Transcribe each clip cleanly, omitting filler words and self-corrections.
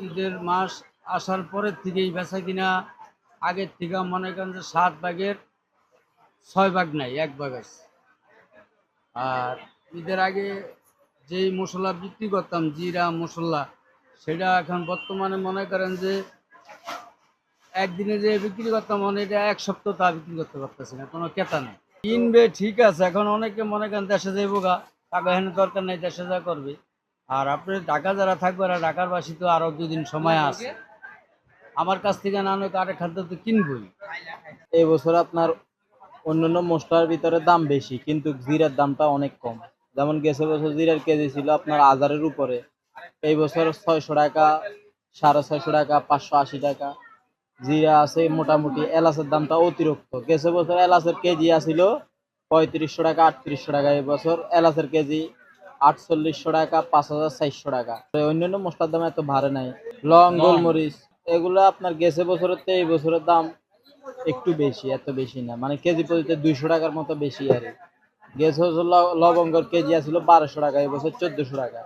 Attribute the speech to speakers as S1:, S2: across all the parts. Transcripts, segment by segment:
S1: ঈদের মাস আসার পরের থেকেই বেচা কিনা আগের থেকে মনে করেন যে 7 ভাগের 6 ভাগ নাই, 1 ভাগ আছে। আর ঈদের আগে যেই মশলা বিক্রি করতাম, জিরা মশলা, সেটা এখন বর্তমানে মনে করেন যে একদিনে যে বিক্রি করতাম, মানে এটা 1 সপ্তাহ তা বিক্রি করতে পারতেছি না, কোনো ক্রেতা নেই। কিনবে ঠিক আছে, এখন অনেকে মনে করেন দেশে যাইব গা, টাকা এখানে দরকার নেই, দেশে যা করবে। আর আপনি ঢাকা যারা থাকবে, আর ঢাকার বাসী তো আরো 2 দিন সময় আছে, আমার কাছ থেকে না নয় আরেক খাদ্য তো কিনবই।
S2: এই বছর আপনার অন্যান্য মশলার ভিতরে দাম বেশি, কিন্তু জিরার দামটা অনেক কম। যেমন গেছে বছর জিরার কেজি ছিল আপনার 1000-এর উপরে, এই বছর 600 টাকা, 650 টাকা, 580 টাকা। জিরা আছে মোটামুটি। এলাচের দামটা অতিরিক্ত, গেছে বছর এলাচের কেজি আছিল 3500 টাকা, 3800 টাকা। এই বছর এলাচের কেজি 4800 টাকা, 5400 টাকা। অন্যান্য মশলার দাম এত ভারে নাই। লং, গোলমরিচ, এগুলো আপনার গেছে বছরের থেকে এই বছরের দাম একটু বেশি, এত বেশি না, মানে কেজি প্রতিতে 200 টাকার মতো বেশি আর কি। গেছে বছর লবঙ্গর কেজি আছিল 1200 টাকা, এবছর 1400 টাকা।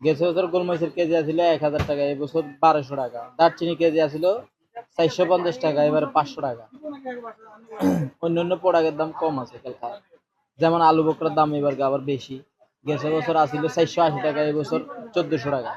S2: গেছে বছর গোলমরিচের কেজি আছিল 1000 টাকা, এবছর 1200 টাকা। দারচিনি কেজি আছিল 450 টাকা, এবারে 500 টাকা। অন্যান্য প্রোডাক্টের দাম কম আছে কালকা, যেমন আলু বকরার দাম এবার আবার বেশি। গেছে বছর আছিল 480 টাকা, এবছর 1400 টাকা।